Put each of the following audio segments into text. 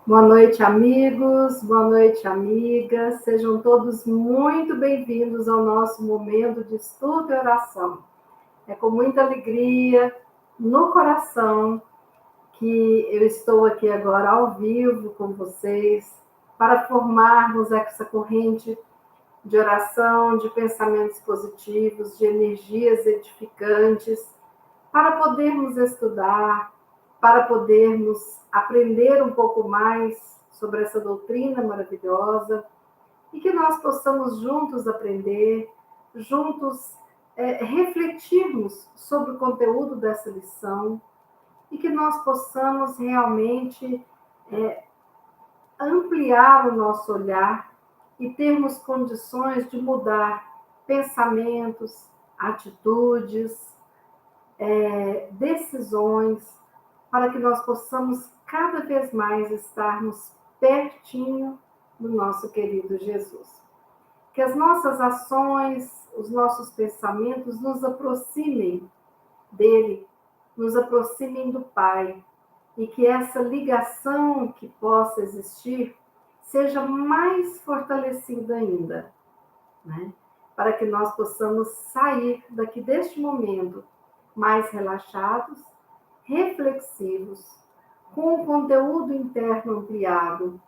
Boa noite, amigos, boa noite, amigas. Sejam todos muito bem-vindos ao nosso momento de estudo e oração. É com muita alegria no coração que eu estou aqui agora ao vivo com vocês para formarmos essa corrente de oração, de pensamentos positivos, de energias edificantes, para podermos estudar, para podermos aprender um pouco mais sobre essa doutrina maravilhosa e que nós possamos juntos aprender, juntos refletirmos sobre o conteúdo dessa lição e que nós possamos realmente ampliar o nosso olhar e termos condições de mudar pensamentos, atitudes, decisões, para que nós possamos cada vez mais estarmos pertinho do nosso querido Jesus. Que as nossas ações, os nossos pensamentos nos aproximem dele, nos aproximem do Pai, e que essa ligação que possa existir seja mais fortalecida ainda, né? Para que nós possamos sair daqui deste momento mais relaxados, reflexivos, com o conteúdo interno ampliado,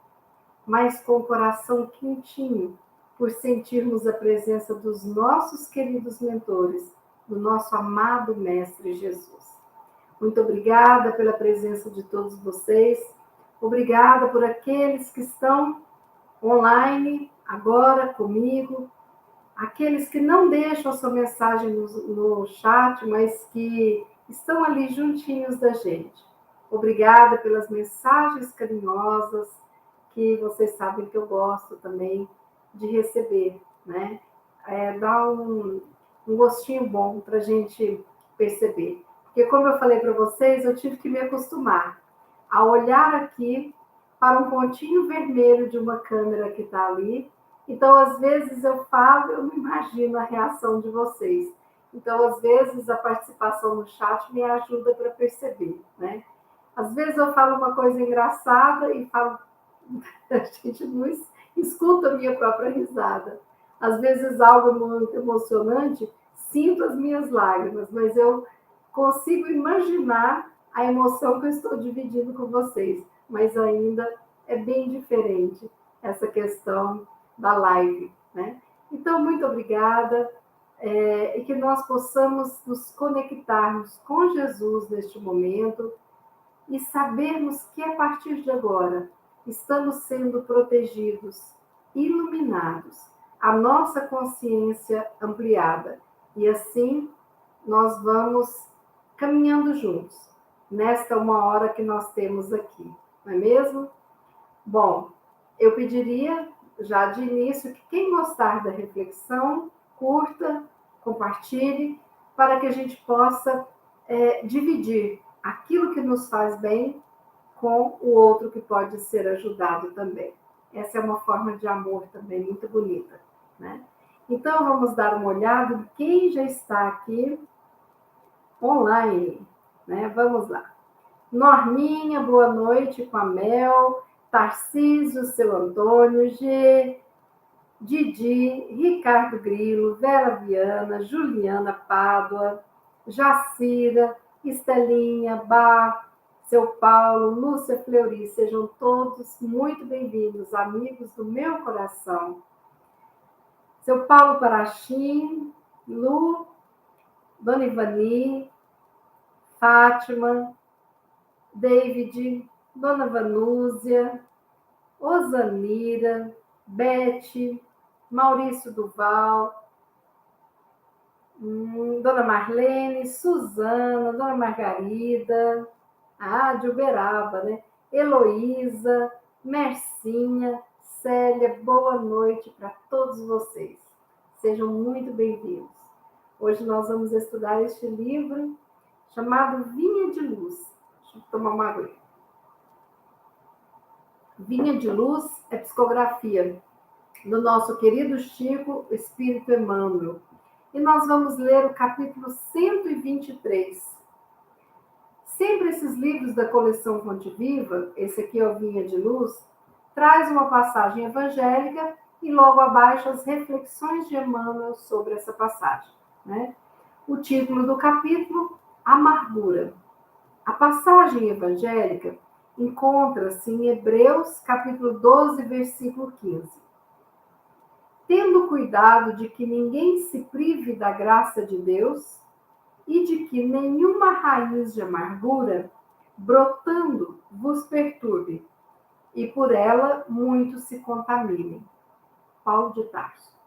mas com o coração quentinho, por sentirmos a presença dos nossos queridos mentores, do nosso amado Mestre Jesus. Muito obrigada pela presença de todos vocês, obrigada por aqueles que estão online agora comigo, aqueles que não deixam a sua mensagem no chat, mas que estão ali juntinhos da gente. Obrigada pelas mensagens carinhosas, que vocês sabem que eu gosto também de receber, né? Dá um gostinho bom para a gente perceber. Porque, como eu falei para vocês, eu tive que me acostumar a olhar aqui para um pontinho vermelho de uma câmera que está ali. Então, às vezes eu falo, eu não imagino a reação de vocês. Então, às vezes, a participação no chat me ajuda para perceber, né? Às vezes eu falo uma coisa engraçada e falo, a gente não escuta a minha própria risada. Às vezes algo muito emocionante, sinto as minhas lágrimas, mas eu consigo imaginar a emoção que eu estou dividindo com vocês. Mas ainda é bem diferente essa questão da live, né? Então, muito obrigada, e que nós possamos nos conectarmos com Jesus neste momento e sabermos que a partir de agora estamos sendo protegidos, iluminados, a nossa consciência ampliada. E assim nós vamos caminhando juntos, nesta uma hora que nós temos aqui, não é mesmo? Bom, eu pediria já de início que quem gostar da reflexão, curta, compartilhe, para que a gente possa dividir aquilo que nos faz bem com o outro que pode ser ajudado também. Essa é uma forma de amor também muito bonita, né? Então, vamos dar uma olhada em quem já está aqui online, né? Vamos lá. Norminha, boa noite com a Mel, Tarcísio, seu Antônio, G, Didi, Ricardo Grilo, Vera Viana, Juliana Pádua, Jacira, Estelinha, Bá, seu Paulo, Lúcia Fleury, sejam todos muito bem-vindos, amigos do meu coração. Seu Paulo Parachim, Lu, Dona Ivani, Fátima, David, Dona Vanúzia, Osamira, Bete, Maurício Duval, Dona Marlene, Suzana, Dona Margarida, de Uberaba, né? Heloísa, Mercinha, Célia, boa noite para todos vocês. Sejam muito bem-vindos. Hoje nós vamos estudar este livro chamado Vinha de Luz. Deixa eu tomar uma água. Vinha de Luz é psicografia do nosso querido Chico Espírito Emmanuel. E nós vamos ler o capítulo 123. Sempre esses livros da coleção Fonte Viva, esse aqui é o Vinha de Luz, traz uma passagem evangélica e logo abaixo as reflexões de Emmanuel sobre essa passagem, né? O título do capítulo, Amargura. A passagem evangélica encontra-se em Hebreus, capítulo 12, versículo 15. Tendo cuidado de que ninguém se prive da graça de Deus e de que nenhuma raiz de amargura, brotando, vos perturbe, e por ela muitos se contaminem. Paulo de Tarso.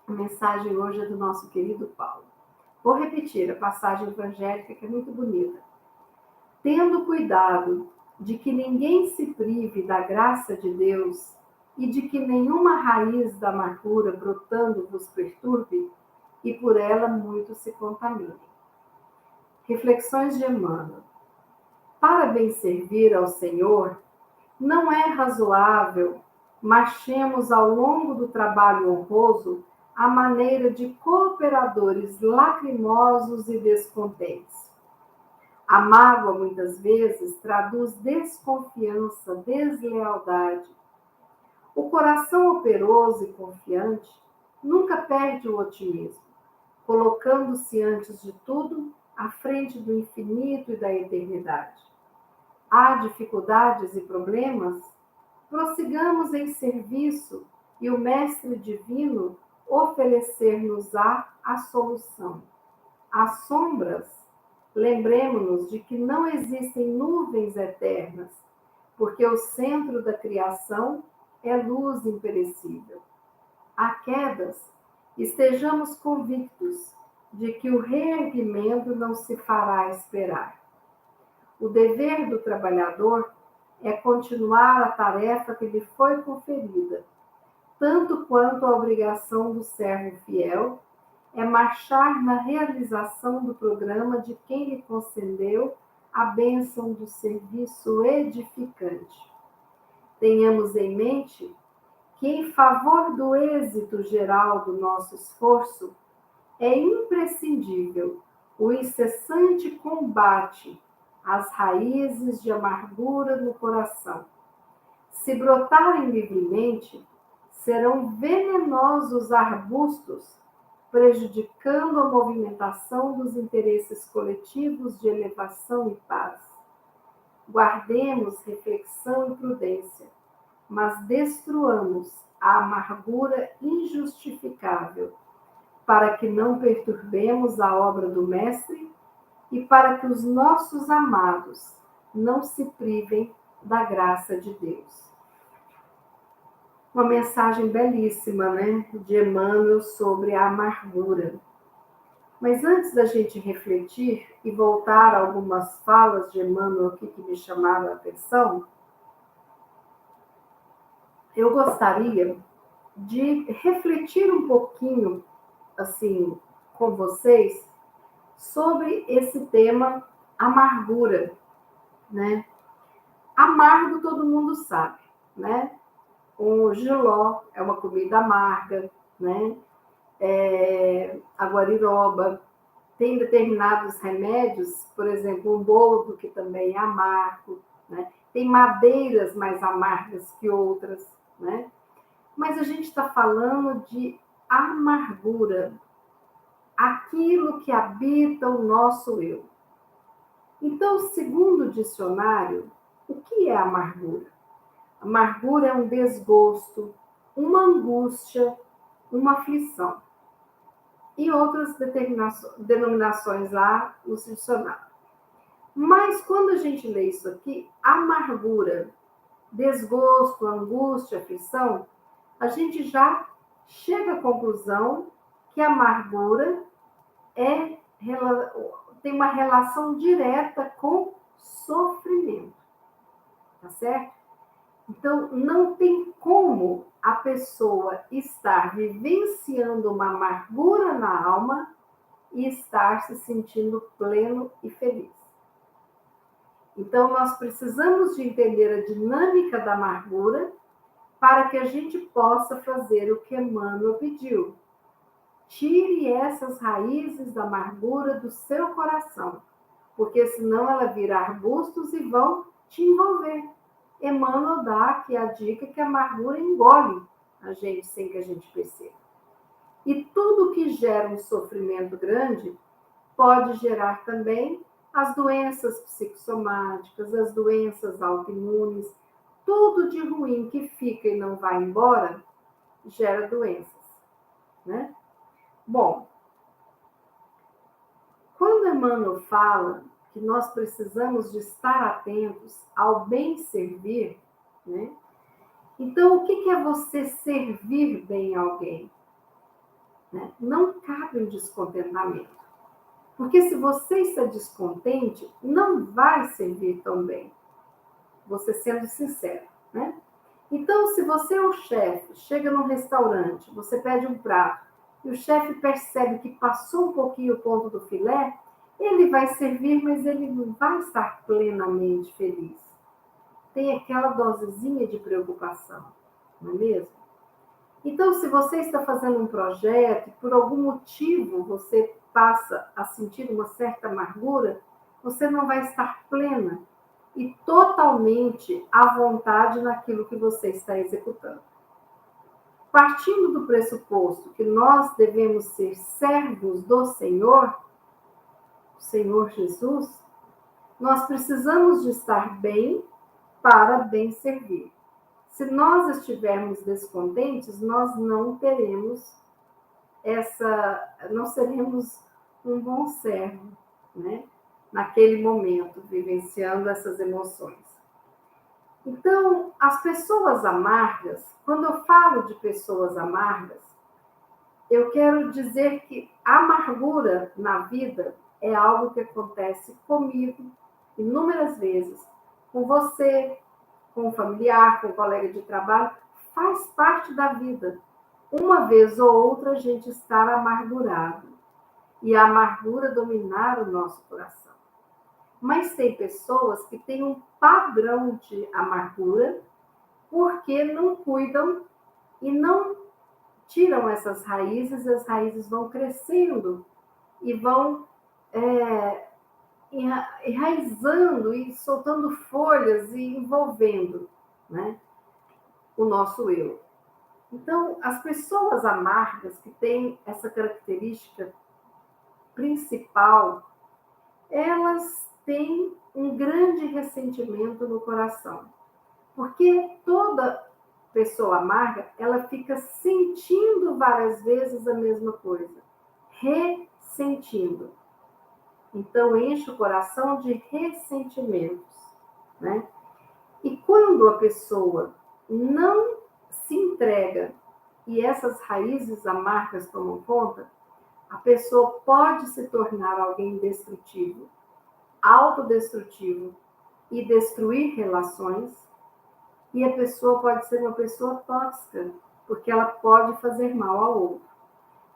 A mensagem hoje é do nosso querido Paulo. Vou repetir a passagem evangélica, que é muito bonita. Tendo cuidado de que ninguém se prive da graça de Deus e de que nenhuma raiz da amargura brotando vos perturbe, e por ela muitos se contaminem. Reflexões de Emmanuel. Para bem servir ao Senhor, não é razoável marchemos ao longo do trabalho honroso à maneira de cooperadores lacrimosos e descontentes. A mágoa, muitas vezes, traduz desconfiança, deslealdade. O coração operoso e confiante nunca perde o otimismo, colocando-se antes de tudo à frente do infinito e da eternidade. Há dificuldades e problemas? Prossigamos em serviço e o Mestre Divino oferecer-nos-á a solução. As sombras, lembremo-nos de que não existem nuvens eternas, porque o centro da criação é luz imperecível. Há quedas, estejamos convictos de que o reerguimento não se fará esperar. O dever do trabalhador é continuar a tarefa que lhe foi conferida, tanto quanto a obrigação do servo fiel é marchar na realização do programa de quem lhe concedeu a bênção do serviço edificante. Tenhamos em mente que, em favor do êxito geral do nosso esforço, é imprescindível o incessante combate às raízes de amargura no coração. Se brotarem livremente, serão venenosos arbustos, prejudicando a movimentação dos interesses coletivos de elevação e paz. Guardemos reflexão e prudência, mas destruamos a amargura injustificável, para que não perturbemos a obra do Mestre e para que os nossos amados não se privem da graça de Deus. Uma mensagem belíssima, né, de Emmanuel sobre a amargura. Mas antes da gente refletir e voltar a algumas falas de Emmanuel aqui que me chamaram a atenção, eu gostaria de refletir um pouquinho, assim, com vocês, sobre esse tema amargura, né? Amargo todo mundo sabe, né? O jiló é uma comida amarga, né? A guariroba tem determinados remédios, por exemplo, um boldo que também é amargo, né? Tem madeiras mais amargas que outras, né? Mas a gente está falando de amargura, aquilo que habita o nosso eu. Então, segundo o dicionário, o que é amargura? Amargura é um desgosto, uma angústia, uma aflição. E outras denominações lá no dicionário. Mas quando a gente lê isso aqui, amargura, desgosto, angústia, aflição, a gente já chega à conclusão que a amargura tem uma relação direta com sofrimento, tá certo? Então, não tem como a pessoa estar vivenciando uma amargura na alma e estar se sentindo pleno e feliz. Então, nós precisamos de entender a dinâmica da amargura para que a gente possa fazer o que Emmanuel pediu. Tire essas raízes da amargura do seu coração, porque senão ela vira arbustos e vão te envolver. Emmanuel dá aqui a dica que a amargura engole a gente sem que a gente perceba. E tudo que gera um sofrimento grande pode gerar também as doenças psicossomáticas, as doenças autoimunes, tudo de ruim que fica e não vai embora gera doenças, né? Bom, quando Emmanuel fala que nós precisamos de estar atentos ao bem servir, né? Então, o que é você servir bem a alguém? Né? Não cabe um descontentamento. Porque se você está descontente, não vai servir tão bem. Você sendo sincero, né? Então, se você é o chefe, chega num restaurante, você pede um prato, e o chefe percebe que passou um pouquinho o ponto do filé, ele vai servir, mas ele não vai estar plenamente feliz. Tem aquela dosezinha de preocupação, não é mesmo? Então, se você está fazendo um projeto e por algum motivo você passa a sentir uma certa amargura, você não vai estar plena e totalmente à vontade naquilo que você está executando. Partindo do pressuposto que nós devemos ser servos do Senhor, o Senhor Jesus, nós precisamos de estar bem para bem servir. Se nós estivermos descontentes, nós não seremos um bom servo, né? Naquele momento, vivenciando essas emoções. Então, as pessoas amargas, quando eu falo de pessoas amargas, eu quero dizer que a amargura na vida é algo que acontece comigo inúmeras vezes, com você, com um familiar, com um colega de trabalho, faz parte da vida. Uma vez ou outra a gente estar amargurado e a amargura dominar o nosso coração. Mas tem pessoas que têm um padrão de amargura porque não cuidam e não tiram essas raízes, as raízes vão crescendo e vão enraizando e soltando folhas e envolvendo, né, o nosso eu. Então, as pessoas amargas que têm essa característica principal, elas têm um grande ressentimento no coração. Porque toda pessoa amarga, ela fica sentindo várias vezes a mesma coisa, ressentindo. Então, enche o coração de ressentimentos, né? E quando a pessoa não se entrega e essas raízes amargas tomam conta, a pessoa pode se tornar alguém destrutivo, autodestrutivo e destruir relações, e a pessoa pode ser uma pessoa tóxica, porque ela pode fazer mal ao outro.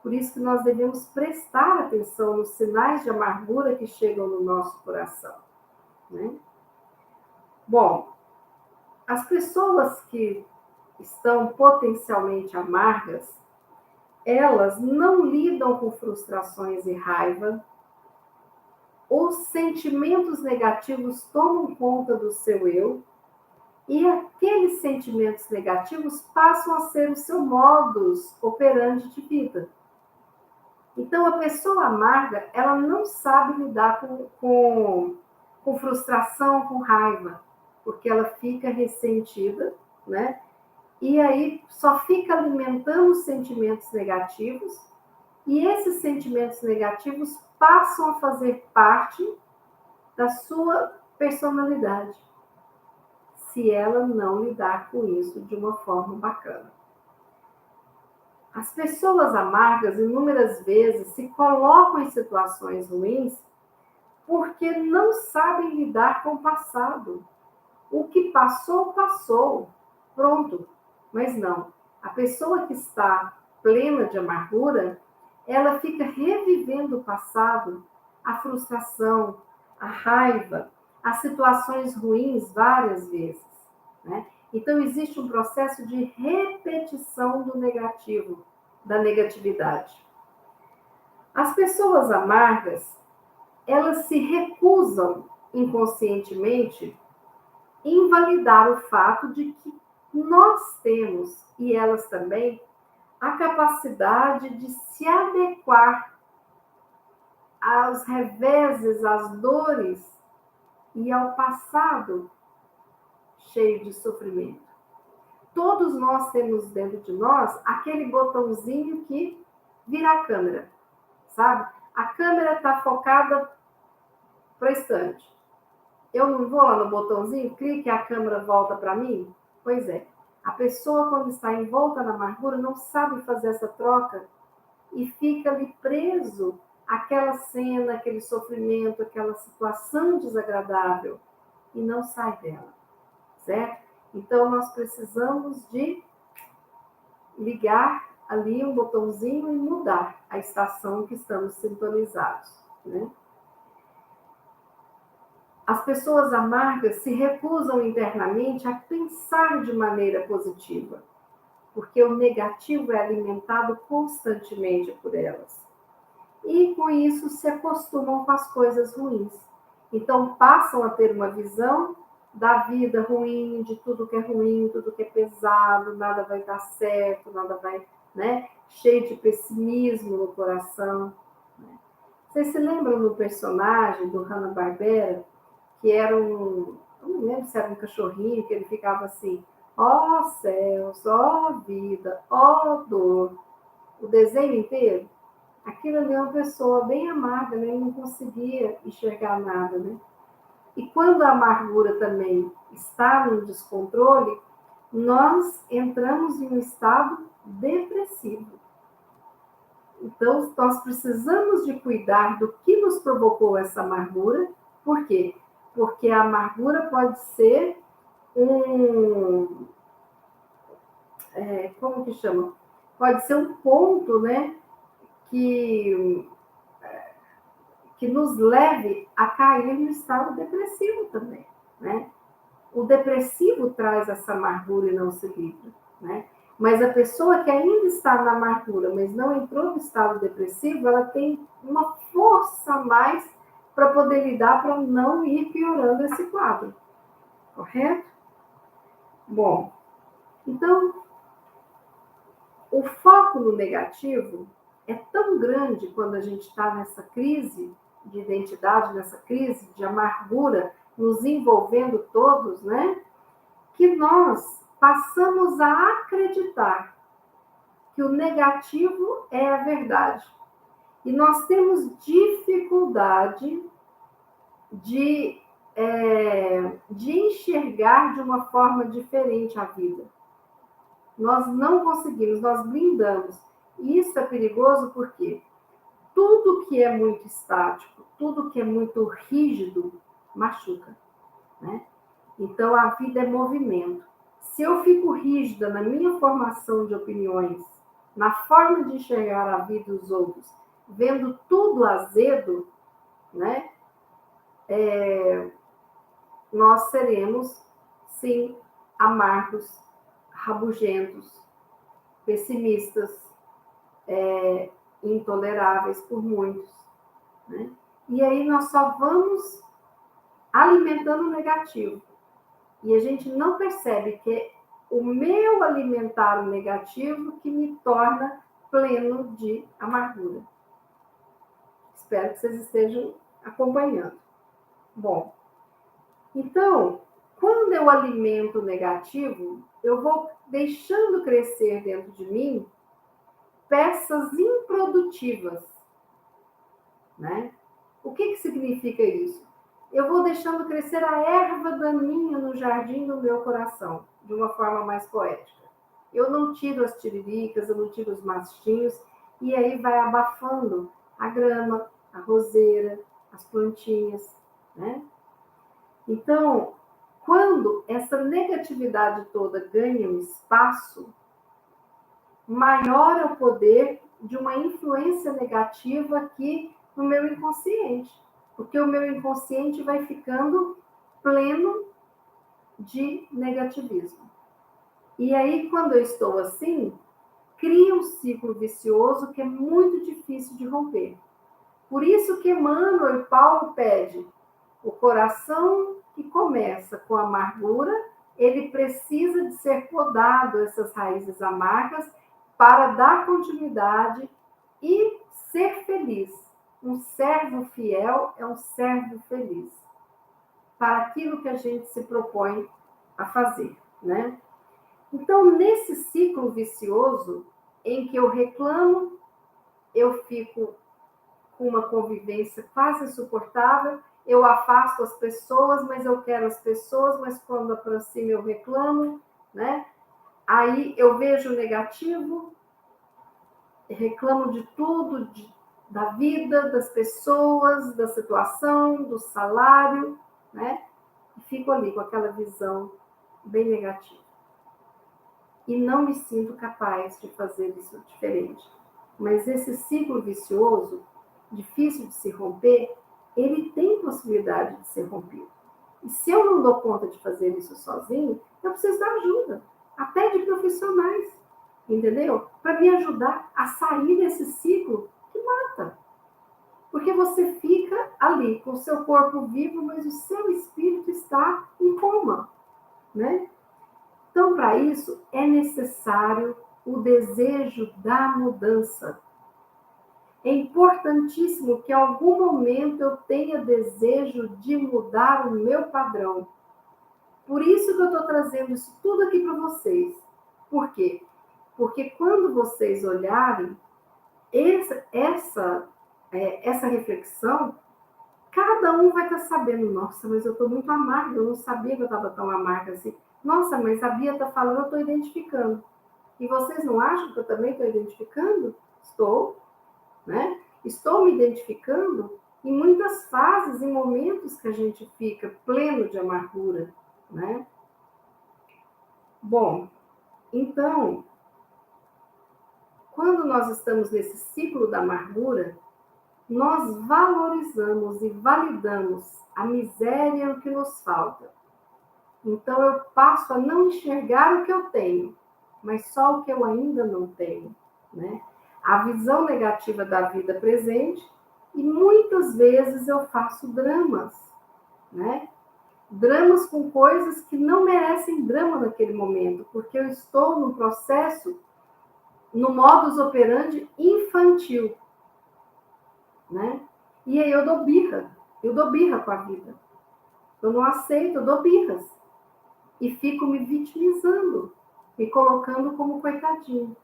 Por isso que nós devemos prestar atenção nos sinais de amargura que chegam no nosso coração, né? Bom, as pessoas que estão potencialmente amargas, elas não lidam com frustrações e raiva, os sentimentos negativos tomam conta do seu eu, e aqueles sentimentos negativos passam a ser o seu modus operandi de vida. Então, a pessoa amarga, ela não sabe lidar com frustração, com raiva, porque ela fica ressentida, né? E aí só fica alimentando os sentimentos negativos, e esses sentimentos negativos passam a fazer parte da sua personalidade, se ela não lidar com isso de uma forma bacana. As pessoas amargas, inúmeras vezes, se colocam em situações ruins porque não sabem lidar com o passado. O que passou, passou. Pronto. Mas não. A pessoa que está plena de amargura, ela fica revivendo o passado, a frustração, a raiva, as situações ruins várias vezes, né? Então, existe um processo de repetição do negativo, da negatividade. As pessoas amargas, elas se recusam inconscientemente invalidar o fato de que nós temos, e elas também, a capacidade de se adequar aos reveses, às dores e ao passado cheio de sofrimento. Todos nós temos dentro de nós aquele botãozinho que vira a câmera, sabe? A câmera está focada para a estante. Eu não vou lá no botãozinho, clique e a câmera volta para mim? Pois é. A pessoa, quando está envolta na amargura, não sabe fazer essa troca e fica ali preso àquela cena, aquele sofrimento, aquela situação desagradável e não sai dela, certo? Então, nós precisamos de ligar ali um botãozinho e mudar a estação que estamos sintonizados, né? As pessoas amargas se recusam internamente a pensar de maneira positiva, porque o negativo é alimentado constantemente por elas. E com isso se acostumam com as coisas ruins. Então passam a ter uma visão da vida ruim, de tudo que é ruim, tudo que é pesado, nada vai dar certo, nada vai, né? Cheio de pessimismo no coração. Vocês se lembram do personagem do Hanna-Barbera, que era eu não lembro se era um cachorrinho, que ele ficava assim, ó céus, ó vida, ó dor. O desenho inteiro, aquilo ali é uma pessoa bem amarga, né? Ele não conseguia enxergar nada, né? E quando a amargura também está no descontrole, nós entramos em um estado depressivo. Então, nós precisamos de cuidar do que nos provocou essa amargura. Por quê? Porque a amargura pode ser como que chama? Pode ser um ponto, né, que nos leve a cair no estado depressivo também, né? O depressivo traz essa amargura e não se livra, né? Mas a pessoa que ainda está na amargura, mas não entrou no estado depressivo, ela tem uma força a mais para poder lidar, para não ir piorando esse quadro, correto? Bom, então, o foco no negativo é tão grande quando a gente está nessa crise de identidade, nessa crise de amargura, nos envolvendo todos, né? Que nós passamos a acreditar que o negativo é a verdade. E nós temos dificuldade de enxergar de uma forma diferente a vida. Nós não conseguimos, nós blindamos. E isso é perigoso porque tudo que é muito estático, tudo que é muito rígido, machuca, né? Então, a vida é movimento. Se eu fico rígida na minha formação de opiniões, na forma de enxergar a vida dos outros, vendo tudo azedo, né? Nós seremos, sim, amargos, rabugentos, pessimistas, intoleráveis por muitos, né? E aí nós só vamos alimentando o negativo. E a gente não percebe que é o meu alimentar o negativo que me torna pleno de amargura. Espero que vocês estejam acompanhando. Bom, então, quando eu alimento o negativo, eu vou deixando crescer dentro de mim peças improdutivas, né? O que significa isso? Eu vou deixando crescer a erva daninha no jardim do meu coração, de uma forma mais poética. Eu não tiro as tiriricas, eu não tiro os mastinhos, e aí vai abafando a grama, a roseira, as plantinhas, né? Então, quando essa negatividade toda ganha um espaço, maior é o poder de uma influência negativa aqui no meu inconsciente. Porque o meu inconsciente vai ficando pleno de negativismo. E aí, quando eu estou assim, cria um ciclo vicioso que é muito difícil de romper. Por isso que Emmanuel e Paulo pede, o coração que começa com amargura, ele precisa de ser podado, essas raízes amargas, para dar continuidade e ser feliz. Um servo fiel é um servo feliz, para aquilo que a gente se propõe a fazer, né? Então, nesse ciclo vicioso, em que eu reclamo, eu fico com uma convivência quase insuportável, eu afasto as pessoas, mas eu quero as pessoas, mas quando aproximo eu reclamo, né? Aí eu vejo o negativo, reclamo de tudo, da vida, das pessoas, da situação, do salário, né? E fico ali com aquela visão bem negativa. E não me sinto capaz de fazer isso diferente. Mas esse ciclo vicioso, difícil de se romper, ele tem possibilidade de ser rompido. E se eu não dou conta de fazer isso sozinho, eu preciso da ajuda, até de profissionais, entendeu? Para me ajudar a sair desse ciclo que mata. Porque você fica ali com o seu corpo vivo, mas o seu espírito está em coma, né? Então, para isso, é necessário o desejo da mudança. É importantíssimo que em algum momento eu tenha desejo de mudar o meu padrão. Por isso que eu estou trazendo isso tudo aqui para vocês. Por quê? Porque quando vocês olharem essa reflexão, cada um vai estar sabendo, nossa, mas eu estou muito amarga, eu não sabia que eu estava tão amarga assim. Nossa, mas a Bia está falando, eu estou identificando. E vocês não acham que eu também estou identificando? Estou, né? Estou me identificando em muitas fases, em momentos que a gente fica pleno de amargura, né? Bom, então, quando nós estamos nesse ciclo da amargura, nós valorizamos e validamos a miséria e o que nos falta. Então, eu passo a não enxergar o que eu tenho, mas só o que eu ainda não tenho, né? A visão negativa da vida presente, e muitas vezes eu faço dramas, né? Dramas com coisas que não merecem drama naquele momento, porque eu estou num processo, no modus operandi infantil, né? E aí eu dou birra com a vida. Eu não aceito, eu dou birras. E fico me vitimizando, me colocando como coitadinho.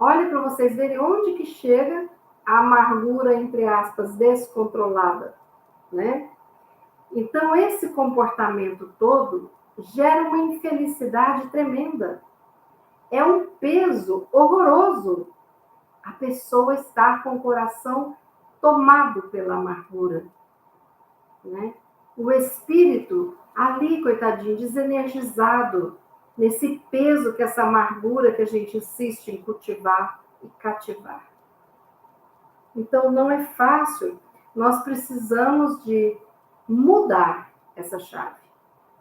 Olha para vocês verem onde que chega a amargura, entre aspas, descontrolada, né? Então, esse comportamento todo gera uma infelicidade tremenda. É um peso horroroso a pessoa estar com o coração tomado pela amargura, né? O espírito ali, coitadinho, desenergizado, nesse peso que essa amargura que a gente insiste em cultivar e cativar. Então, não é fácil. Nós precisamos de mudar essa chave.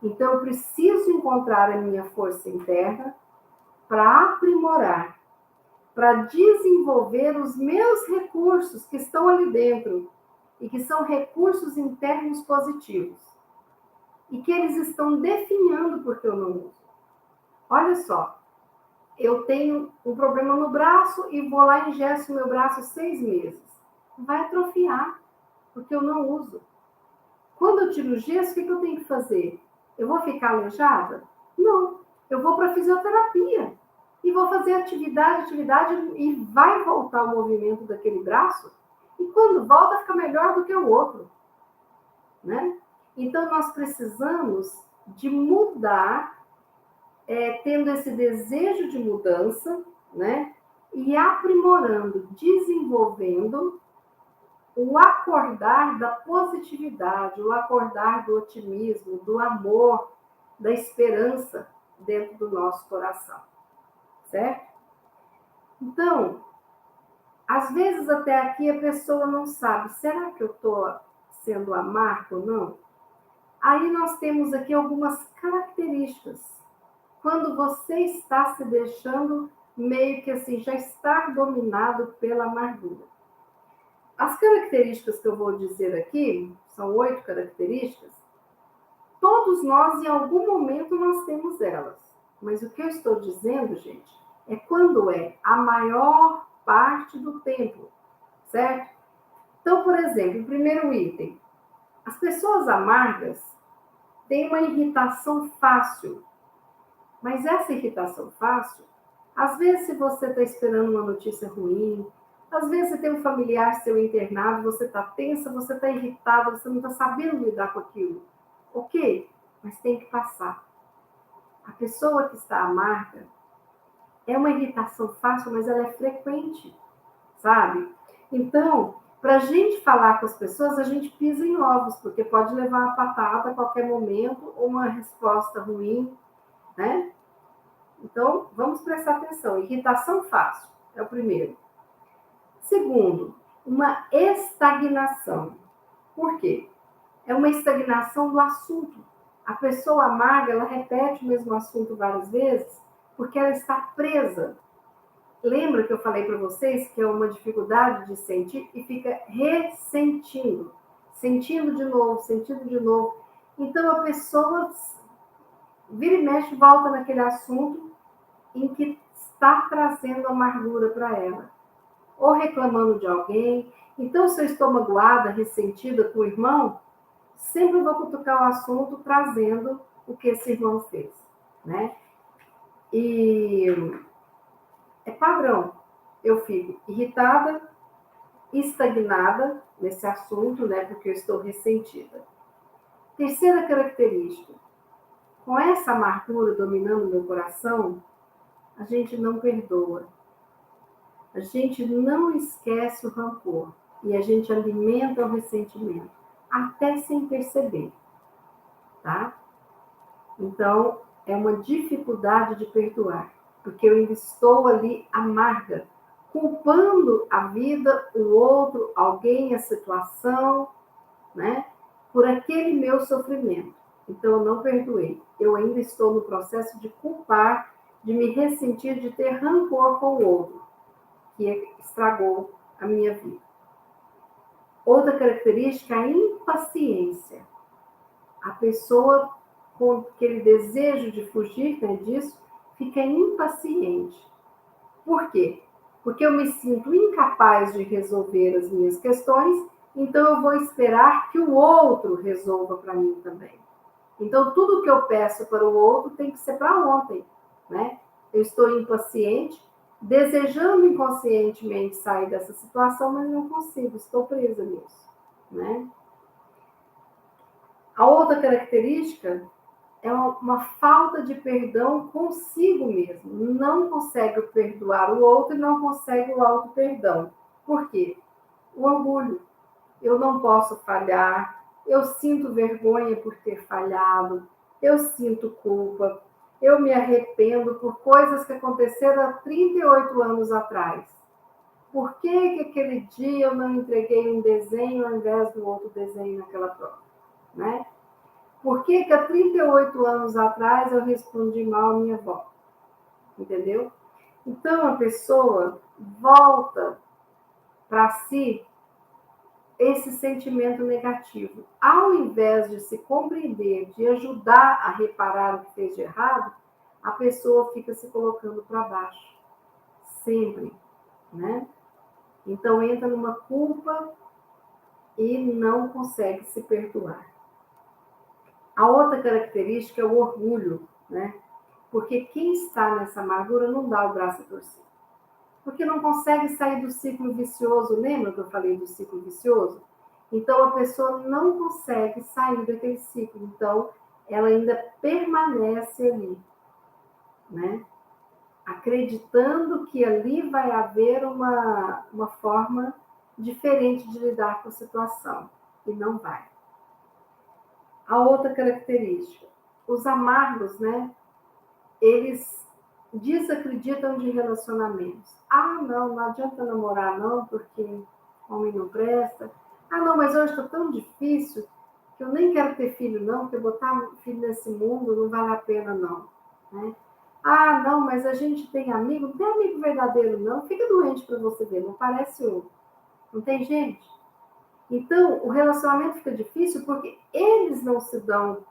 Então, eu preciso encontrar a minha força interna para aprimorar, para desenvolver os meus recursos que estão ali dentro e que são recursos internos positivos e que eles estão definhando porque eu não uso. Olha só, eu tenho um problema no braço e vou lá e engesso meu braço 6 meses. Vai atrofiar, porque eu não uso. Quando eu tiro o gesso, o que eu tenho que fazer? Eu vou ficar aleijada? Não. Eu vou para a fisioterapia e vou fazer atividade, e vai voltar o movimento daquele braço. E quando volta, fica melhor do que o outro, né? Então, nós precisamos de mudar, tendo esse desejo de mudança, né? E aprimorando, desenvolvendo o acordar da positividade, o acordar do otimismo, do amor, da esperança dentro do nosso coração, certo? Então, às vezes até aqui a pessoa não sabe, será que eu estou sendo amarga ou não? Aí nós temos aqui algumas características. Quando você está se deixando meio que assim, já estar dominado pela amargura. As características que eu vou dizer aqui, são 8 características, todos nós, em algum momento, nós temos elas. Mas o que eu estou dizendo, gente, é quando é a maior parte do tempo, certo? Então, por exemplo, o primeiro item. As pessoas amargas têm uma irritação fácil. Mas essa irritação fácil, às vezes, se você está esperando uma notícia ruim, às vezes você tem um familiar seu internado, você está tensa, você está irritada, você não está sabendo lidar com aquilo. Ok, mas tem que passar. A pessoa que está amarga é uma irritação fácil, mas ela é frequente, sabe? Então, para a gente falar com as pessoas, a gente pisa em ovos, porque pode levar uma patada a qualquer momento, ou uma resposta ruim, né? Então, vamos prestar atenção. Irritação fácil é o primeiro. Segundo, uma estagnação. Por quê? É uma estagnação do assunto. A pessoa amarga, ela repete o mesmo assunto várias vezes, porque ela está presa. Lembra que eu falei para vocês que é uma dificuldade de sentir e fica ressentindo, sentindo de novo, sentindo de novo. Então a pessoa vira e mexe, volta naquele assunto em que está trazendo amargura para ela, ou reclamando de alguém. Então, se eu estou magoada, ressentida com o irmão, sempre vou cutucar o assunto trazendo o que esse irmão fez, né? E é padrão. Eu fico irritada, estagnada nesse assunto, né? Porque eu estou ressentida. Terceira característica. Com essa amargura dominando meu coração, a gente não perdoa. A gente não esquece o rancor. E a gente alimenta o ressentimento. Até sem perceber, tá? Então, é uma dificuldade de perdoar, porque eu ainda estou ali amarga, culpando a vida, o outro, alguém, a situação, né, por aquele meu sofrimento. Então, eu não perdoei. Eu ainda estou no processo de culpar, de me ressentir, de ter rancor com o outro, que estragou a minha vida. Outra característica é a impaciência. A pessoa com aquele desejo de fugir, né, disso, fica impaciente. Por quê? Porque eu me sinto incapaz de resolver as minhas questões, então eu vou esperar que o outro resolva para mim também. Então, tudo que eu peço para o outro tem que ser para ontem, né? Eu estou impaciente, desejando inconscientemente sair dessa situação, mas não consigo, estou presa nisso, né? A outra característica é uma falta de perdão consigo mesmo. Não consegue perdoar o outro e não consegue o auto-perdão. Por quê? O orgulho. Eu não posso falhar, eu sinto vergonha por ter falhado, eu sinto culpa, eu me arrependo por coisas que aconteceram há 38 anos atrás. Por que aquele dia eu não entreguei um desenho ao invés do outro desenho naquela prova, né? Por que há 38 anos atrás eu respondi mal a minha avó? Entendeu? Então a pessoa volta para si esse sentimento negativo. Ao invés de se compreender, de ajudar a reparar o que fez de errado, a pessoa fica se colocando para baixo. Sempre, né? Então entra numa culpa e não consegue se perdoar. A outra característica é o orgulho, né? Porque quem está nessa amargura não dá o braço a torcer. Porque não consegue sair do ciclo vicioso. Lembra que eu falei do ciclo vicioso? Então, a pessoa não consegue sair daquele ciclo. Então, ela ainda permanece ali, né? Acreditando que ali vai haver uma forma diferente de lidar com a situação. E não vai. A outra característica. Os amargos, né? Eles desacreditam de relacionamentos. Ah, não adianta namorar não, porque homem não presta. Ah, não, mas hoje está tão difícil que eu nem quero ter filho não, porque botar um filho nesse mundo não vale a pena não, né? Ah, não, mas a gente tem amigo, não tem amigo verdadeiro não, fica doente para você ver, não parece um. Não tem gente. Então, o relacionamento fica difícil porque eles não se dão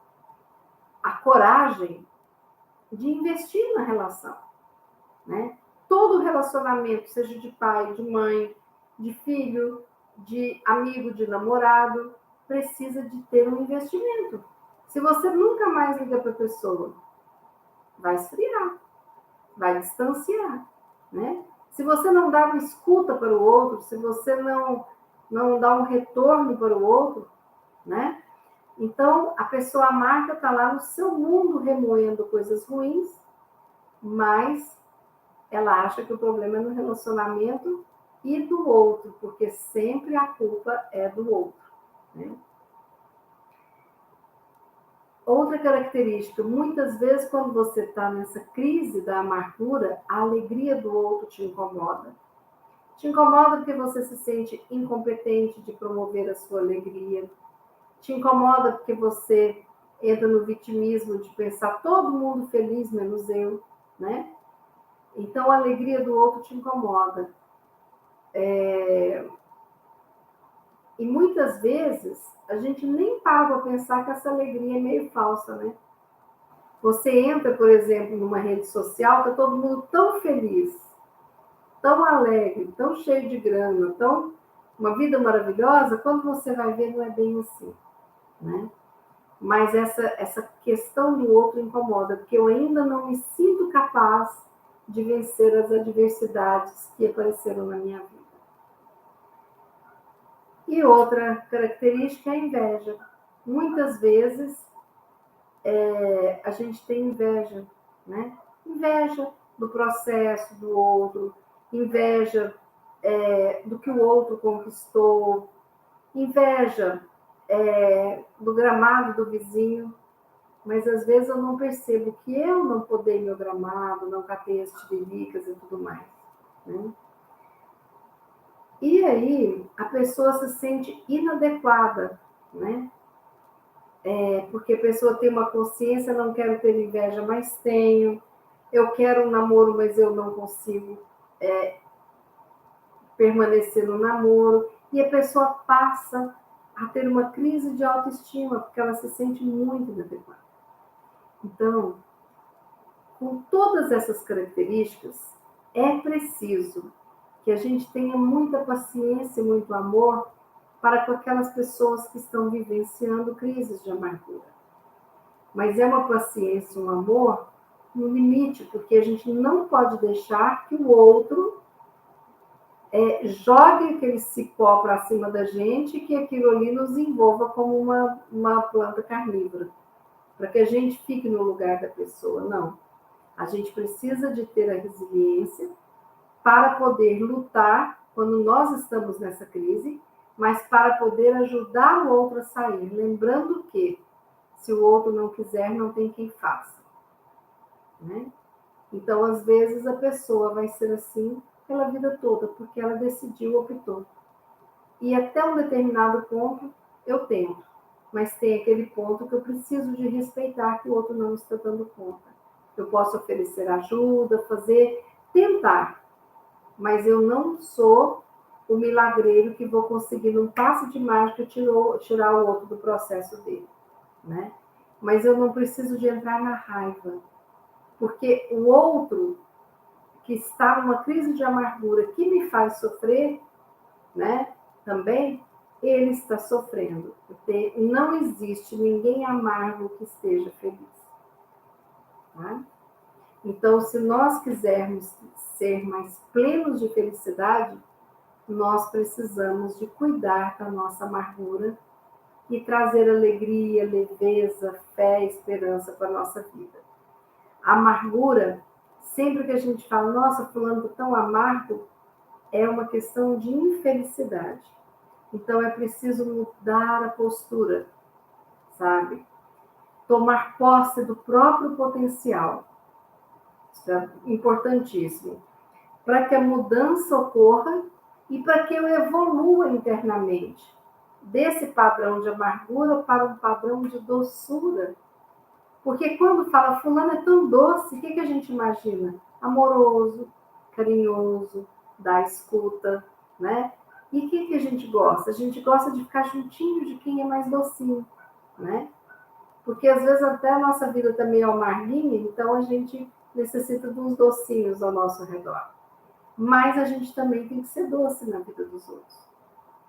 a coragem de investir na relação, né? Todo relacionamento, seja de pai, de mãe, de filho, de amigo, de namorado, precisa de ter um investimento. Se você nunca mais liga para a pessoa, vai esfriar, vai distanciar, né? Se você não dá uma escuta para o outro, se você não dá um retorno para o outro, né? Então, a pessoa amarga está lá no seu mundo remoendo coisas ruins, mas ela acha que o problema é no relacionamento e do outro, porque sempre a culpa é do outro, né? Outra característica, muitas vezes quando você está nessa crise da amargura, a alegria do outro te incomoda. Te incomoda porque você se sente incompetente de promover a sua alegria. Te incomoda porque você entra no vitimismo de pensar todo mundo feliz, menos eu, né? Então, a alegria do outro te incomoda. E muitas vezes, a gente nem para para pensar que essa alegria é meio falsa, né? Você entra, por exemplo, numa rede social, tá todo mundo tão feliz, tão alegre, tão cheio de grana, tão uma vida maravilhosa, quando você vai ver, não é bem assim, né? Mas essa questão do outro incomoda, porque eu ainda não me sinto capaz de vencer as adversidades que apareceram na minha vida. E outra característica é a inveja. Muitas vezes a gente tem inveja, né? Inveja do processo do outro, inveja do que o outro conquistou, inveja do gramado do vizinho, mas às vezes eu não percebo que eu não podei meu gramado, não catei as tiriricas e tudo mais, né? E aí a pessoa se sente inadequada, né? Porque a pessoa tem uma consciência, não quero ter inveja, mas tenho. Eu quero um namoro, mas eu não consigo permanecer no namoro. E a pessoa passa a ter uma crise de autoestima, porque ela se sente muito inadequada. Então, com todas essas características, é preciso que a gente tenha muita paciência e muito amor para com aquelas pessoas que estão vivenciando crises de amargura. Mas é uma paciência, um amor no limite, porque a gente não pode deixar que o outro jogue aquele cipó para cima da gente e que aquilo ali nos envolva como uma planta carnívora, para que a gente fique no lugar da pessoa. Não. A gente precisa de ter a resiliência para poder lutar quando nós estamos nessa crise, mas para poder ajudar o outro a sair. Lembrando que, se o outro não quiser, não tem quem faça, né? Então, às vezes, a pessoa vai ser assim pela vida toda, porque ela decidiu, optou. E até um determinado ponto, eu tento. Mas tem aquele ponto que eu preciso de respeitar que o outro não está dando conta. Eu posso oferecer ajuda, tentar. Mas eu não sou o milagreiro que vou conseguir, num passe de mágica, tirar o outro do processo dele, né? Mas eu não preciso de entrar na raiva, porque o outro que está numa crise de amargura que me faz sofrer, né? Também ele está sofrendo, porque não existe ninguém amargo que esteja feliz, tá? Então, se nós quisermos ser mais plenos de felicidade, nós precisamos de cuidar da nossa amargura e trazer alegria, leveza, fé, esperança para a nossa vida. A amargura, sempre que a gente fala, nossa, fulano está tão amargo, é uma questão de infelicidade. Então é preciso mudar a postura, sabe? Tomar posse do próprio potencial. Isso é importantíssimo. Para que a mudança ocorra e para que eu evolua internamente. Desse padrão de amargura para um padrão de doçura. Porque quando fala fulano é tão doce, o que a gente imagina? Amoroso, carinhoso, da escuta, né? E o que a gente gosta? A gente gosta de ficar juntinho de quem é mais docinho, né? Porque às vezes até a nossa vida está meio amarguinha, então a gente necessita de uns docinhos ao nosso redor. Mas a gente também tem que ser doce na vida dos outros,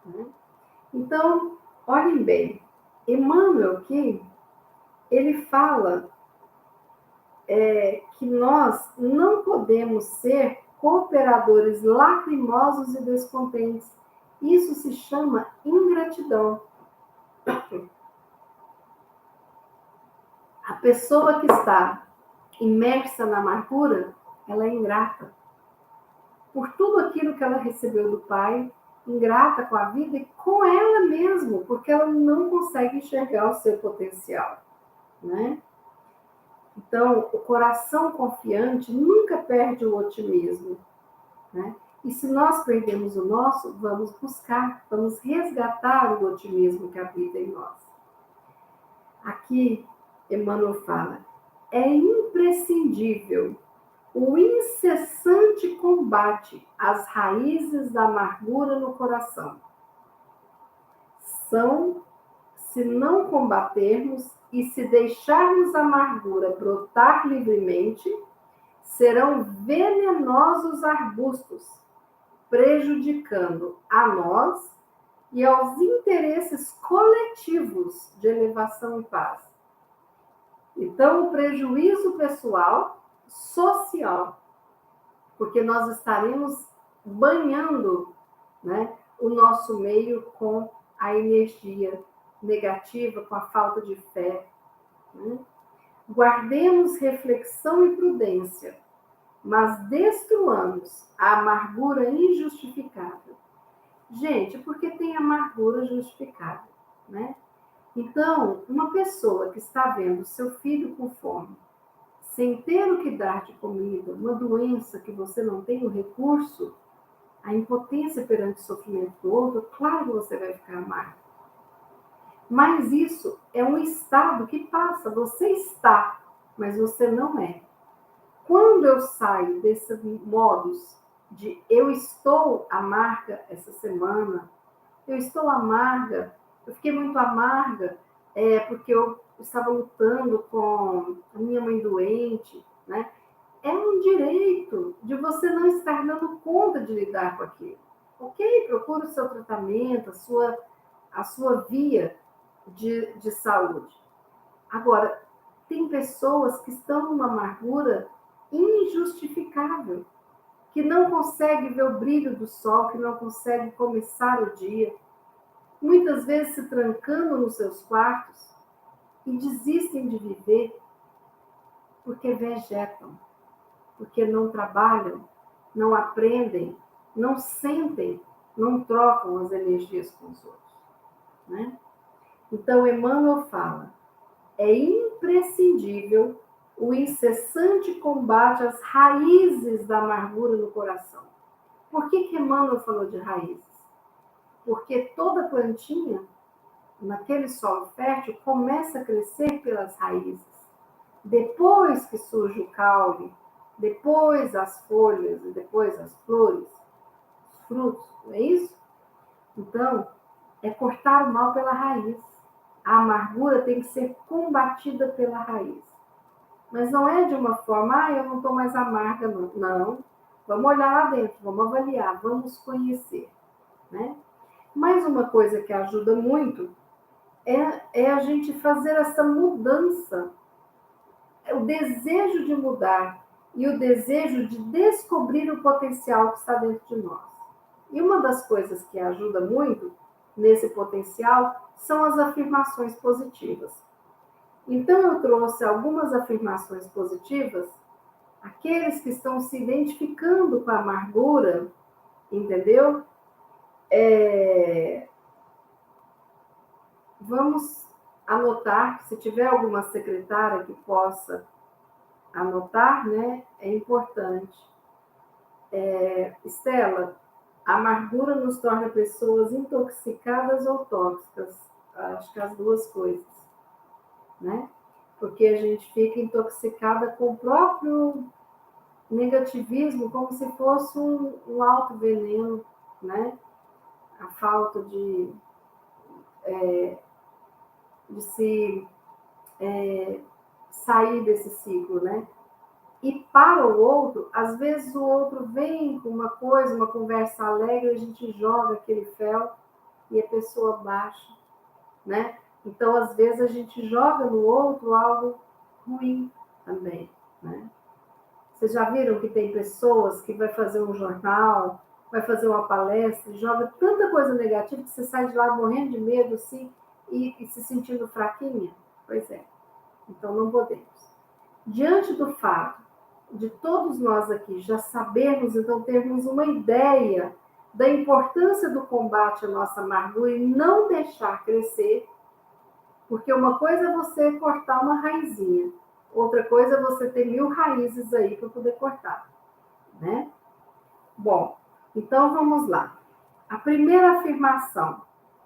né? Então, olhem bem, Emmanuel aqui, ele fala que nós não podemos ser cooperadores lacrimosos e descontentes. Isso se chama ingratidão. A pessoa que está imersa na amargura, ela é ingrata por tudo aquilo que ela recebeu do pai, ingrata com a vida e com ela mesma, porque ela não consegue enxergar o seu potencial, né? Então, o coração confiante nunca perde o otimismo, né? E se nós perdemos o nosso, vamos buscar, vamos resgatar o otimismo que habita em nós. Aqui, Emmanuel fala, é imprescindível o incessante combate às raízes da amargura no coração. Se não combatermos e se deixarmos a amargura brotar livremente, serão venenosos arbustos, prejudicando a nós e aos interesses coletivos de elevação e paz. Então, o prejuízo pessoal, social, porque nós estaremos banhando, né, o nosso meio com a energia negativa, com a falta de fé, né? Guardemos reflexão e prudência, mas destruamos a amargura injustificável. Gente, porque tem amargura justificável, né? Então, uma pessoa que está vendo seu filho com fome, sem ter o que dar de comida, uma doença que você não tem o recurso, a impotência perante o sofrimento do outro, claro que você vai ficar amargo. Mas isso é um estado que passa. Você está, mas você não é. Quando eu saio desses modos de eu estou amarga essa semana, eu estou amarga, eu fiquei muito amarga porque eu estava lutando com a minha mãe doente, né? É um direito de você não estar dando conta de lidar com aquilo. Ok? Procure o seu tratamento, a sua via de saúde. Agora, tem pessoas que estão numa amargura injustificável, que não consegue ver o brilho do sol, que não consegue começar o dia, muitas vezes se trancando nos seus quartos e desistem de viver porque vegetam, porque não trabalham, não aprendem, não sentem, não trocam as energias com os outros, né? Então, Emmanuel fala, é imprescindível o incessante combate às raízes da amargura no coração. Por que Emmanuel falou de raízes? Porque toda plantinha, naquele solo fértil, começa a crescer pelas raízes. Depois que surge o caule, depois as folhas e depois as flores, os frutos, não é isso? Então, é cortar o mal pela raiz. A amargura tem que ser combatida pela raiz. Mas não é de uma forma, eu não estou mais amarga, não. Não. Vamos olhar lá dentro, vamos avaliar, vamos conhecer, né? Mais uma coisa que ajuda muito é a gente fazer essa mudança, o desejo de mudar e o desejo de descobrir o potencial que está dentro de nós. E uma das coisas que ajuda muito nesse potencial são as afirmações positivas. Então, eu trouxe algumas afirmações positivas, aqueles que estão se identificando com a amargura, entendeu? Vamos anotar, se tiver alguma secretária que possa anotar, né? É importante. Estela, a amargura nos torna pessoas intoxicadas ou tóxicas. Acho que as duas coisas, né? Porque a gente fica intoxicada com o próprio negativismo, como se fosse um alto veneno, né? a falta de se sair desse ciclo, né? E para o outro, às vezes o outro vem com uma coisa, uma conversa alegre, a gente joga aquele fel e a pessoa baixa, né? Então, às vezes, a gente joga no outro algo ruim também, né? Vocês já viram que tem pessoas que vai fazer um jornal, vai fazer uma palestra, joga tanta coisa negativa que você sai de lá morrendo de medo, assim, e se sentindo fraquinha? Pois é. Então, não podemos. Diante do fato de todos nós aqui já sabermos, então, termos uma ideia da importância do combate à nossa amargura e não deixar crescer, porque uma coisa é você cortar uma raizinha, outra coisa é você ter 1000 raízes aí para poder cortar, né? Bom, então vamos lá. A primeira afirmação,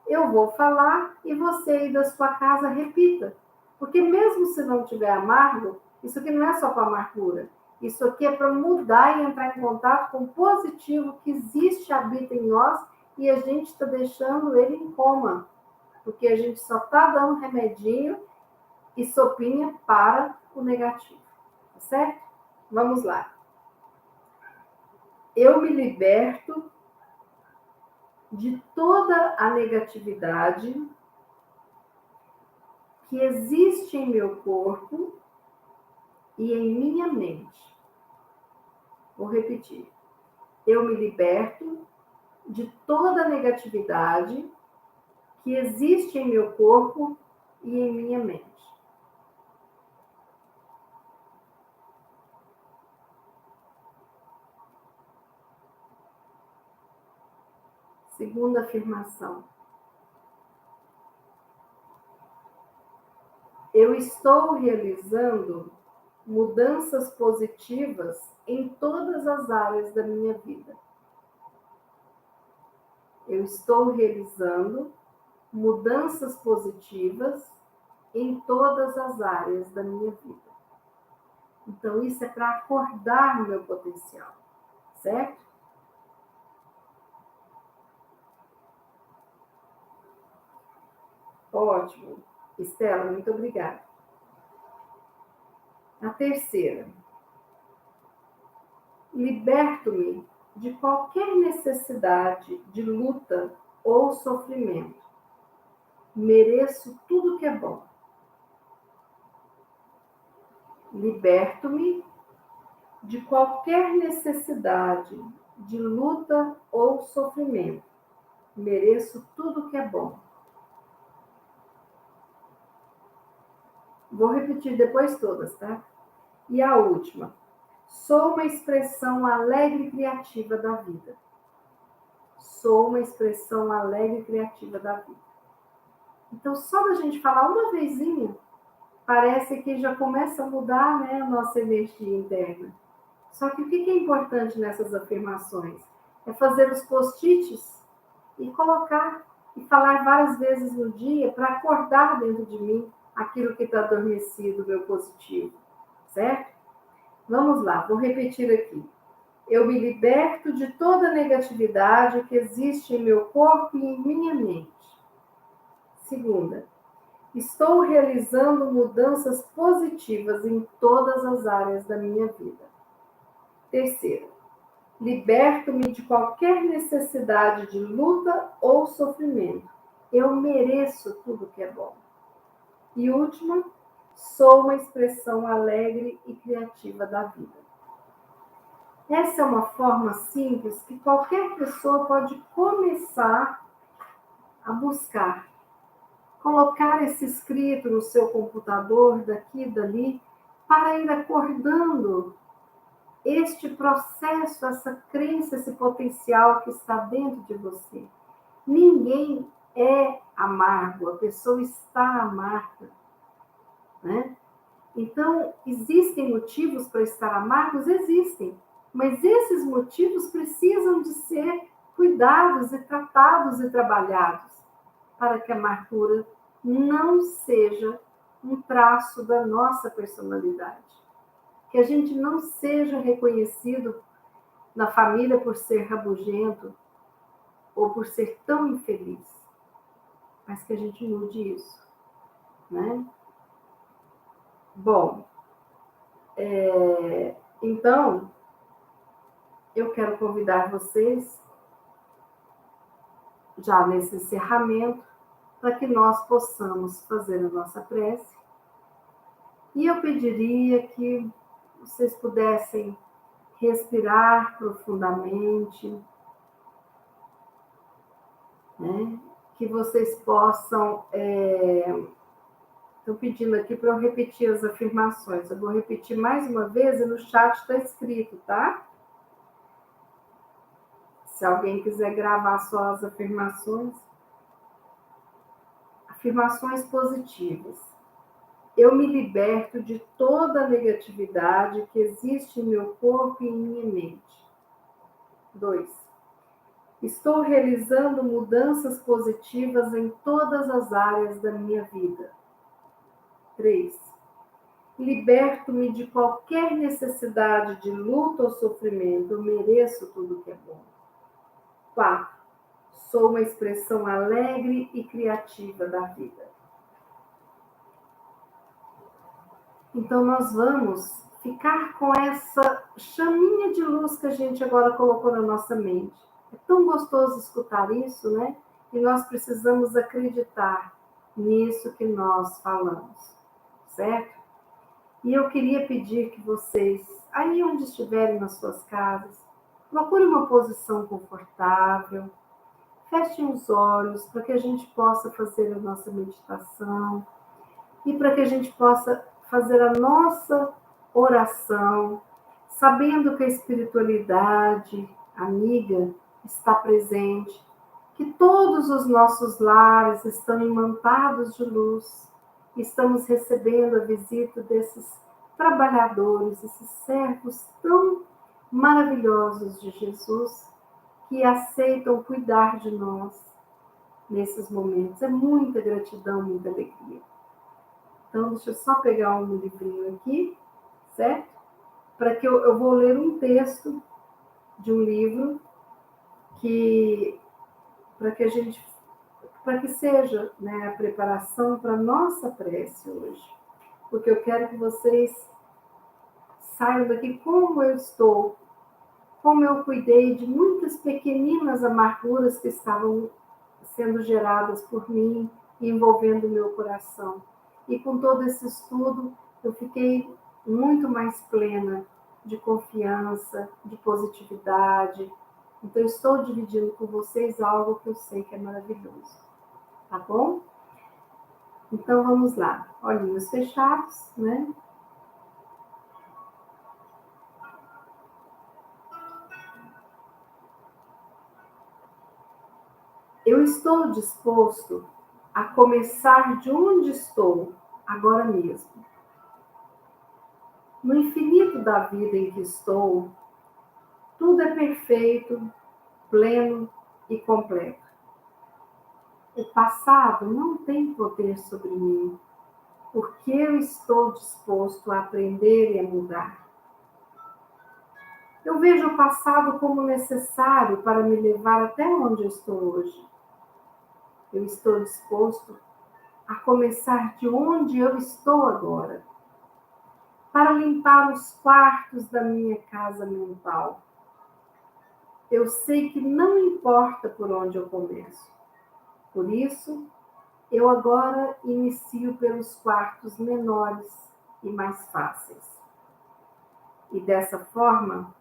eu vou falar e você aí da sua casa repita, porque mesmo se não tiver amargo, isso aqui não é só para amargura, isso aqui é para mudar e entrar em contato com o positivo que existe, habita em nós e a gente está deixando ele em coma, porque a gente só está dando remedinho e sopinha para o negativo, tá certo? Vamos lá. Eu me liberto de toda a negatividade que existe em meu corpo e em minha mente. Vou repetir. Eu me liberto de toda a negatividade que existe em meu corpo e em minha mente. Segunda afirmação. Eu estou realizando mudanças positivas em todas as áreas da minha vida. Eu estou realizando mudanças positivas em todas as áreas da minha vida. Então, isso é para acordar o meu potencial, certo? Ótimo. Estela, muito obrigada. A terceira. Liberto-me de qualquer necessidade de luta ou sofrimento. Mereço tudo que é bom. Liberto-me de qualquer necessidade de luta ou sofrimento. Mereço tudo que é bom. Vou repetir depois todas, tá? E a última. Sou uma expressão alegre e criativa da vida. Sou uma expressão alegre e criativa da vida. Então, só da gente falar uma vezinha, parece que já começa a mudar, né, a nossa energia interna. Só que o que é importante nessas afirmações? É fazer os post-its e colocar e falar várias vezes no dia para acordar dentro de mim aquilo que está adormecido, meu positivo, certo? Vamos lá, vou repetir aqui. Eu me liberto de toda a negatividade que existe em meu corpo e em minha mente. Segunda, estou realizando mudanças positivas em todas as áreas da minha vida. Terceiro, liberto-me de qualquer necessidade de luta ou sofrimento. Eu mereço tudo que é bom. E última, sou uma expressão alegre e criativa da vida. Essa é uma forma simples que qualquer pessoa pode começar a buscar. Colocar esse escrito no seu computador, daqui e dali, para ir acordando este processo, essa crença, esse potencial que está dentro de você. Ninguém é amargo, a pessoa está amarga, né? Então, existem motivos para estar amargos? Existem. Mas esses motivos precisam de ser cuidados e tratados e trabalhados para que a amargura não seja um traço da nossa personalidade. Que a gente não seja reconhecido na família por ser rabugento, ou por ser tão infeliz. Mas que a gente mude isso, né? Bom, então, eu quero convidar vocês, já nesse encerramento, para que nós possamos fazer a nossa prece. E eu pediria que vocês pudessem respirar profundamente, né? Que vocês possam... Estou pedindo aqui para eu repetir as afirmações. Eu vou repetir mais uma vez e no chat está escrito, tá? Se alguém quiser gravar só as afirmações. Afirmações positivas. Eu me liberto de toda a negatividade que existe em meu corpo e em minha mente. 2. Estou realizando mudanças positivas em todas as áreas da minha vida. 3. Liberto-me de qualquer necessidade de luta ou sofrimento. Eu mereço tudo que é bom. 4. Sou uma expressão alegre e criativa da vida. Então, nós vamos ficar com essa chaminha de luz que a gente agora colocou na nossa mente. É tão gostoso escutar isso, né? E nós precisamos acreditar nisso que nós falamos, certo? E eu queria pedir que vocês, aí onde estiverem nas suas casas, procurem uma posição confortável, fechem os olhos para que a gente possa fazer a nossa meditação e para que a gente possa fazer a nossa oração, sabendo que a espiritualidade amiga está presente, que todos os nossos lares estão imantados de luz, estamos recebendo a visita desses trabalhadores, esses servos tão maravilhosos de Jesus, que aceitam cuidar de nós nesses momentos. É muita gratidão, muita alegria. Então, deixa eu só pegar um livrinho aqui, certo? Para que eu vou ler um texto de um livro para que seja, né, a preparação para a nossa prece hoje. Porque eu quero que vocês saiam daqui como eu estou, como eu cuidei de muitas pequeninas amarguras que estavam sendo geradas por mim, envolvendo o meu coração. E com todo esse estudo, eu fiquei muito mais plena de confiança, de positividade. Então, eu estou dividindo com vocês algo que eu sei que é maravilhoso. Tá bom? Então, vamos lá. Olhinhos fechados, né? Eu estou disposto a começar de onde estou, agora mesmo. No infinito da vida em que estou, tudo é perfeito, pleno e completo. O passado não tem poder sobre mim, porque eu estou disposto a aprender e a mudar. Eu vejo o passado como necessário para me levar até onde eu estou hoje. Eu estou disposto a começar de onde eu estou agora, para limpar os quartos da minha casa mental. Eu sei que não importa por onde eu começo. Por isso, eu agora inicio pelos quartos menores e mais fáceis. E dessa forma,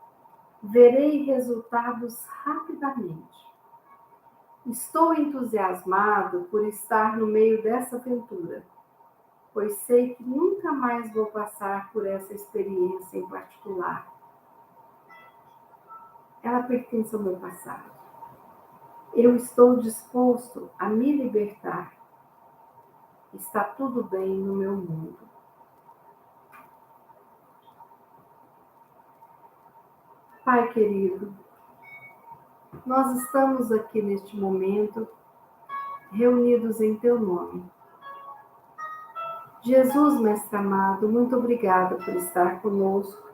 verei resultados rapidamente. Estou entusiasmado por estar no meio dessa aventura, pois sei que nunca mais vou passar por essa experiência em particular. Ela pertence ao meu passado. Eu estou disposto a me libertar. Está tudo bem no meu mundo. Pai querido, nós estamos aqui neste momento reunidos em teu nome. Jesus, mestre amado, muito obrigada por estar conosco.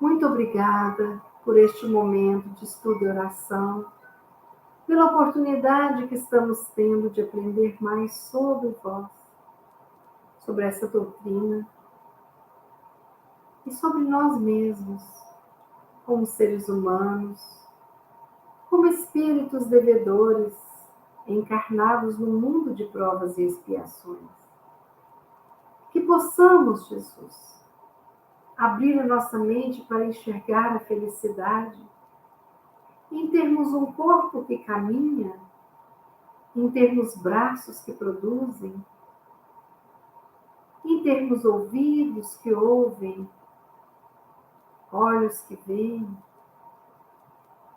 Muito obrigada por este momento de estudo e oração. pela oportunidade que estamos tendo de aprender mais sobre vós, sobre essa doutrina e sobre nós mesmos, como seres humanos, como espíritos devedores encarnados no mundo de provas e expiações. Que possamos, Jesus, abrir a nossa mente para enxergar a felicidade, em termos um corpo que caminha, em termos braços que produzem, em termos ouvidos que ouvem, olhos que veem,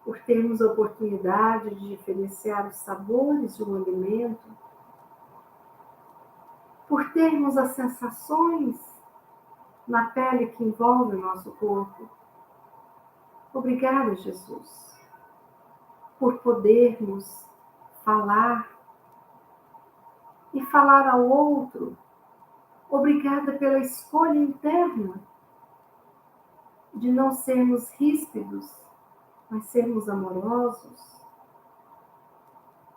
por termos a oportunidade de diferenciar os sabores de um alimento, por termos as sensações na pele que envolve o nosso corpo. Obrigada, Jesus, por podermos falar e falar ao outro. Obrigada pela escolha interna de não sermos ríspidos, mas sermos amorosos.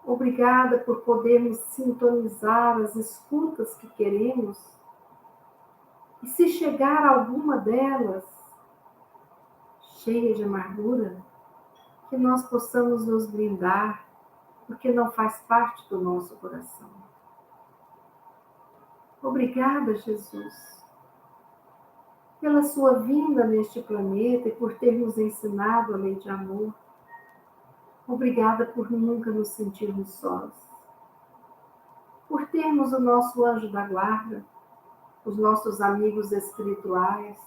Obrigada por podermos sintonizar as escutas que queremos. E se chegar a alguma delas cheia de amargura, que nós possamos nos blindar, porque não faz parte do nosso coração. Obrigada, Jesus, pela sua vinda neste planeta e por ter nos ensinado a lei de amor. Obrigada por nunca nos sentirmos sós. Por termos o nosso anjo da guarda, os nossos amigos espirituais,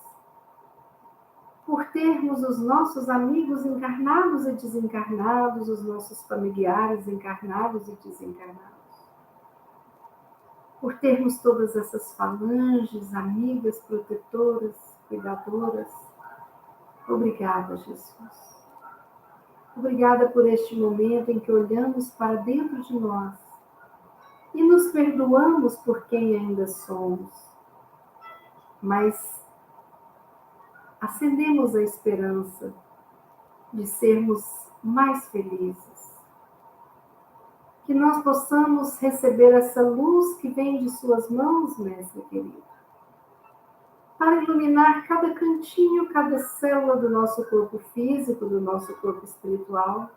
por termos os nossos amigos encarnados e desencarnados, os nossos familiares encarnados e desencarnados. Por termos todas essas falanges, amigas, protetoras, cuidadoras. Obrigada, Jesus. Obrigada por este momento em que olhamos para dentro de nós e nos perdoamos por quem ainda somos, mas acendemos a esperança de sermos mais felizes. Que nós possamos receber essa luz que vem de suas mãos, Mestre querido, para iluminar cada cantinho, cada célula do nosso corpo físico, do nosso corpo espiritual,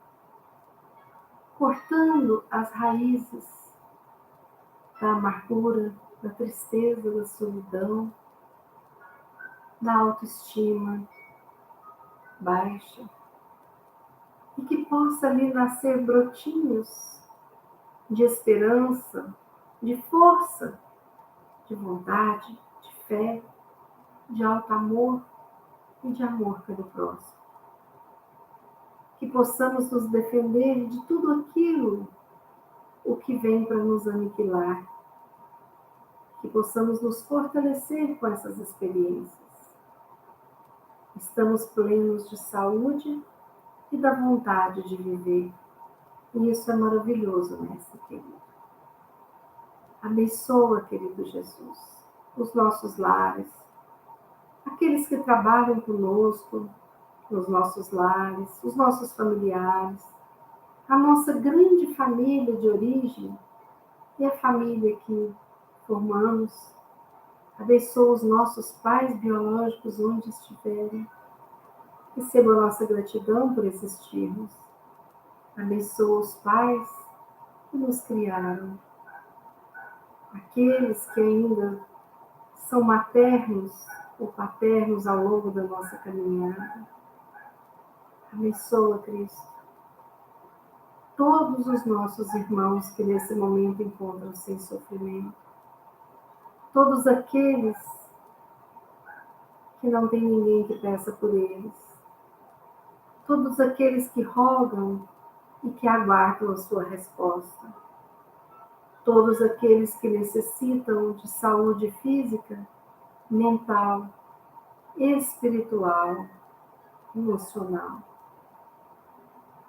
cortando as raízes da amargura, da tristeza, da solidão, da autoestima baixa, e que possa ali nascer brotinhos de esperança, de força, de vontade, de fé, de alto amor e de amor pelo próximo. Que possamos nos defender de tudo aquilo o que vem para nos aniquilar. Que possamos nos fortalecer com essas experiências. Estamos plenos de saúde e da vontade de viver. E isso é maravilhoso, Mestre querido. Abençoa, querido Jesus, os nossos lares, aqueles que trabalham conosco nos nossos lares, os nossos familiares, a nossa grande família de origem e a família que formamos. Abençoa os nossos pais biológicos onde estiverem. Receba a nossa gratidão por existirmos. Abençoa os pais que nos criaram. Aqueles que ainda são maternos ou paternos ao longo da nossa caminhada. Abençoa, Cristo, todos os nossos irmãos que nesse momento encontram-se em sofrimento. Todos aqueles que não têm ninguém que peça por eles. Todos aqueles que rogam e que aguardam a sua resposta. Todos aqueles que necessitam de saúde física, mental, espiritual, emocional.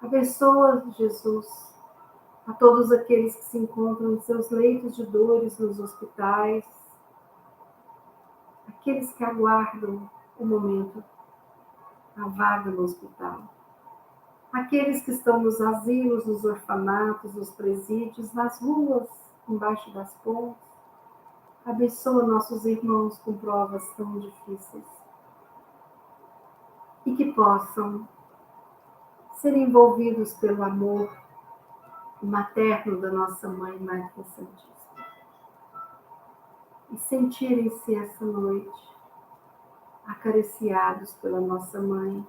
Abençoa, Jesus, a todos aqueles que se encontram em seus leitos de dores nos hospitais, aqueles que aguardam o momento, a vaga no hospital. aqueles que estão nos asilos, nos orfanatos, nos presídios, nas ruas, embaixo das pontes. Abençoa nossos irmãos com provas tão difíceis. E que possam ser envolvidos pelo amor materno da nossa Mãe Maria Santíssima. E sentirem-se essa noite acariciados pela nossa Mãe,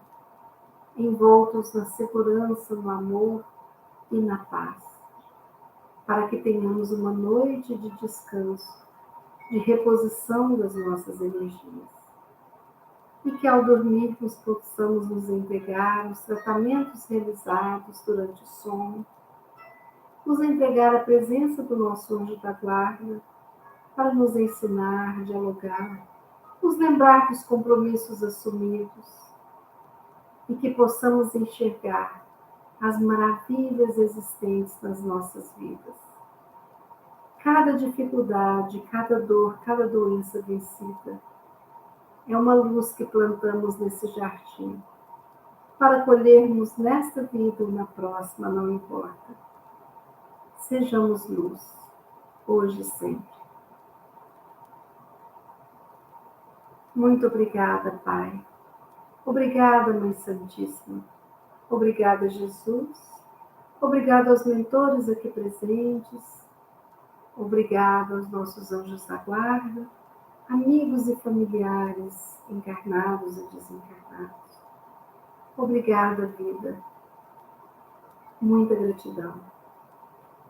envoltos na segurança, no amor e na paz, para que tenhamos uma noite de descanso, de reposição das nossas energias. E que ao dormirmos possamos nos entregar aos tratamentos realizados durante o sono, nos entregar à presença do nosso anjo da guarda, para nos ensinar, dialogar, nos lembrar dos compromissos assumidos, e que possamos enxergar as maravilhas existentes nas nossas vidas. Cada dificuldade, cada dor, cada doença vencida é uma luz que plantamos nesse jardim, para colhermos nesta vida ou na próxima, não importa. Sejamos luz, hoje e sempre. Muito obrigada, Pai. Obrigada, Mãe Santíssima. Obrigada, Jesus. Obrigada aos mentores aqui presentes. Obrigada aos nossos anjos da guarda, amigos e familiares, encarnados e desencarnados. Obrigada, vida. Muita gratidão.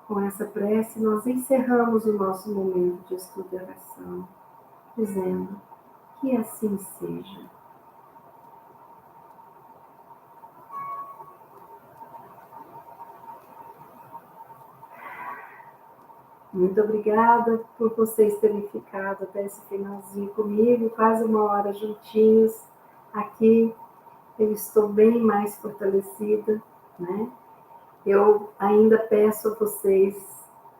Com essa prece, nós encerramos o nosso momento de estudo e oração, dizendo que assim seja. Muito obrigada por vocês terem ficado até esse finalzinho comigo, quase uma hora juntinhos aqui. Eu estou bem mais fortalecida, né? Eu ainda peço a vocês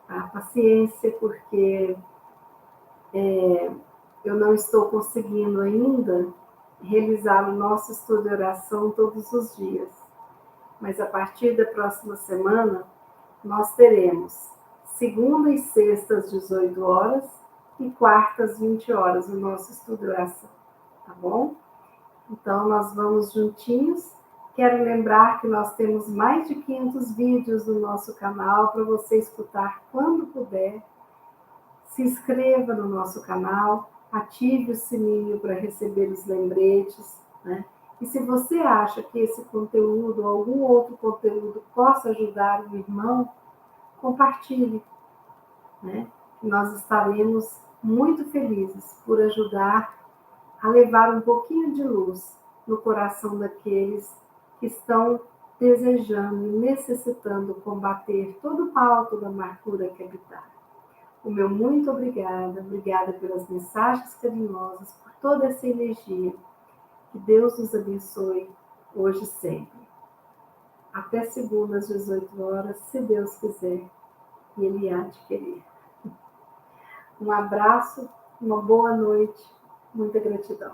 a paciência, porque eu não estou conseguindo ainda realizar o nosso estudo de oração todos os dias. Mas a partir da próxima semana, nós teremos segunda e sexta às 18 horas e quarta às 20 horas o nosso estudo de oração, tá bom? Então, nós vamos juntinhos. Quero lembrar que nós temos mais de 500 vídeos no nosso canal para você escutar quando puder. Se inscreva no nosso canal, ative o sininho para receber os lembretes, né? E se você acha que esse conteúdo ou algum outro conteúdo possa ajudar o irmão, compartilhe, né? Nós estaremos muito felizes por ajudar a levar um pouquinho de luz no coração daqueles que estão desejando e necessitando combater todo o mal, toda a amargura que habitar. O meu muito obrigada, obrigada pelas mensagens carinhosas, por toda essa energia. Que Deus nos abençoe hoje e sempre. Até segunda às 18 horas, se Deus quiser, e Ele há de querer. Um abraço, uma boa noite, muita gratidão.